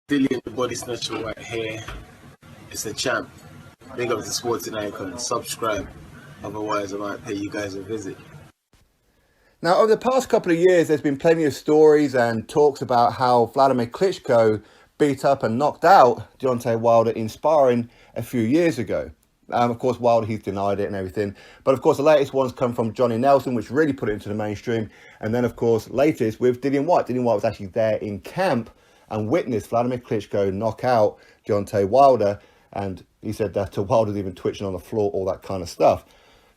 Dillian the Body Snatcher right here. It's a champ. Big up to Sporting Icon. Subscribe. Otherwise, I might pay you guys a visit. Now, over the past couple of years, there's been plenty of stories and talks about how Wladimir Klitschko beat up and knocked out Deontay Wilder in sparring a few years ago. Of course, Wilder, he's denied it and everything. But, of course, the latest ones come from Johnny Nelson, which really put it into the mainstream. And then, of course, latest with Dillian Whyte. Dillian Whyte was actually there in camp and witnessed Wladimir Klitschko knock out Deontay Wilder. And he said that Wilder's even twitching on the floor, all that kind of stuff.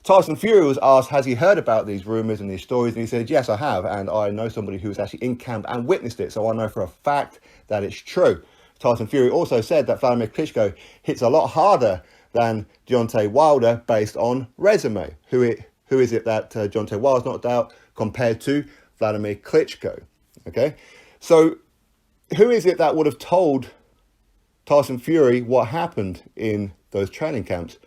Tyson Fury was asked, has he heard about these rumours and these stories? And he said, yes, I have. And I know somebody who was actually in camp and witnessed it. So I know for a fact that it's true. Tyson Fury also said that Wladimir Klitschko hits a lot harder than Deontay Wilder based on resume. Who is it that Deontay Wilder's knocked out compared to Wladimir Klitschko? Okay, so who is it that would have told Tyson Fury what happened in those training camps?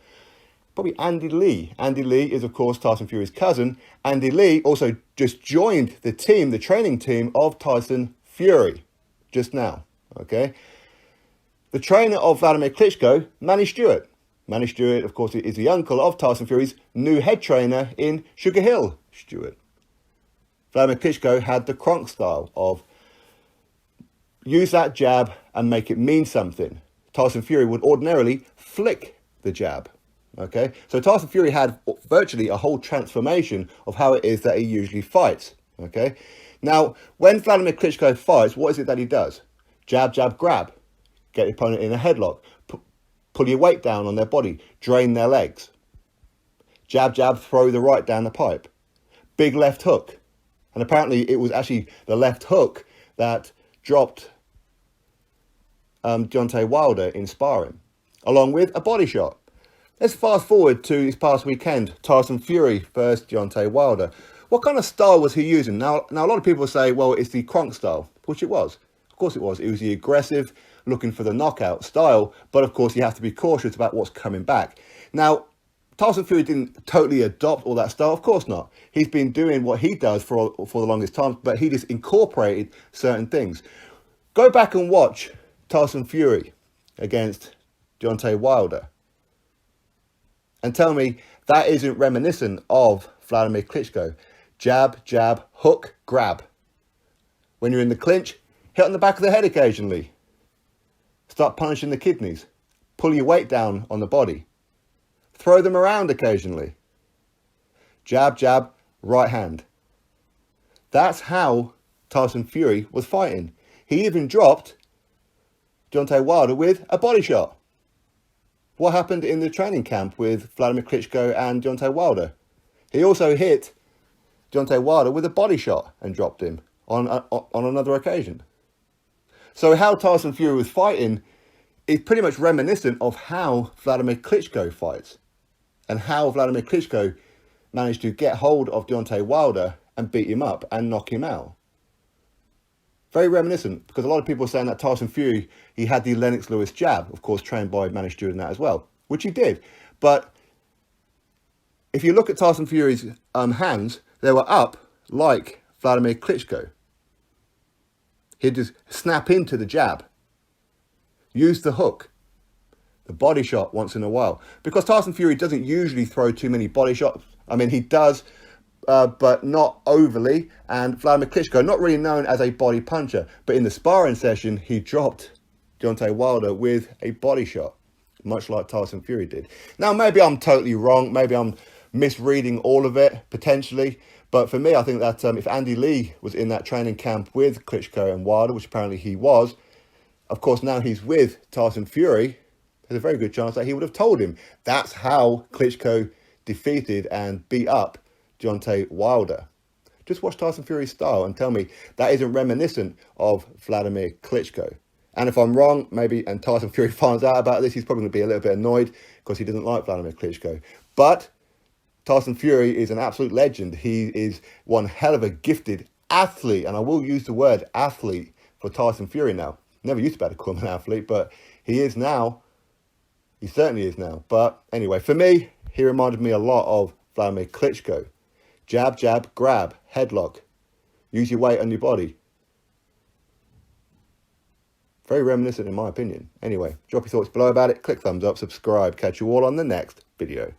Probably Andy Lee. Andy Lee is, of course, Tyson Fury's cousin. Andy Lee also just joined the team, the training team of Tyson Fury just now. Okay, the trainer of Wladimir Klitschko, Manny Stewart. Manny Stewart, of course, is the uncle of Tyson Fury's new head trainer in Sugar Hill Stewart. Wladimir Klitschko had the Kronk style of use that jab and make it mean something. Tyson Fury would ordinarily flick the jab. Okay, so Tyson Fury had virtually a whole transformation of how it is that he usually fights. Okay, now when Wladimir Klitschko fights, what is it that he does? Jab, jab, grab. Get your opponent in a headlock. Pull your weight down on their body. Drain their legs. Jab, jab, throw the right down the pipe. Big left hook. And apparently it was actually the left hook that dropped Deontay Wilder in sparring, along with a body shot. Let's fast forward to this past weekend. Tyson Fury versus Deontay Wilder. What kind of style was he using? Now a lot of people say, well, it's the Kronk style, which it was. Of course it was. It was the aggressive, looking for the knockout style. But of course, you have to be cautious about what's coming back. Now, Tyson Fury didn't totally adopt all that style. Of course not. He's been doing what he does for the longest time, but he just incorporated certain things. Go back and watch Tyson Fury against Deontay Wilder and tell me that isn't reminiscent of Wladimir Klitschko. Jab, jab, hook, grab. When you're in the clinch, hit on the back of the head occasionally. Start punishing the kidneys. Pull your weight down on the body. Throw them around occasionally. Jab, jab, right hand. That's how Tyson Fury was fighting. He even dropped Deontay Wilder with a body shot. What happened in the training camp with Wladimir Klitschko and Deontay Wilder? He also hit Deontay Wilder with a body shot and dropped him on another occasion. So how Tyson Fury was fighting is pretty much reminiscent of how Wladimir Klitschko fights and how Wladimir Klitschko managed to get hold of Deontay Wilder and beat him up and knock him out. Very reminiscent, because a lot of people are saying that Tyson Fury, he had the Lennox Lewis jab, of course trained by Manny Stewart in that as well, which he did. But if you look at Tyson Fury's hands, they were up like Wladimir Klitschko. He'd just snap into the jab, use the hook, the body shot once in a while. Because Tyson Fury doesn't usually throw too many body shots. I mean, he does, but not overly. And Wladimir Klitschko, not really known as a body puncher, but in the sparring session, he dropped Deontay Wilder with a body shot, much like Tyson Fury did. Now, maybe I'm totally wrong. Maybe I'm misreading all of it, potentially. But for me, I think that if Andy Lee was in that training camp with Klitschko and Wilder, which apparently he was, of course, now he's with Tyson Fury, there's a very good chance that he would have told him. That's how Klitschko defeated and beat up Deontay Wilder. Just watch Tyson Fury's style and tell me that isn't reminiscent of Wladimir Klitschko. And if I'm wrong, maybe, and Tyson Fury finds out about this, he's probably going to be a little bit annoyed because he doesn't like Wladimir Klitschko. But Tyson Fury is an absolute legend. He is one hell of a gifted athlete. And I will use the word athlete for Tyson Fury now. Never used to be able to call him an athlete, but he is now. He certainly is now. But anyway, for me, he reminded me a lot of Wladimir Klitschko. Jab, jab, grab, headlock. Use your weight on your body. Very reminiscent in my opinion. Anyway, drop your thoughts below about it, click thumbs up, subscribe. Catch you all on the next video.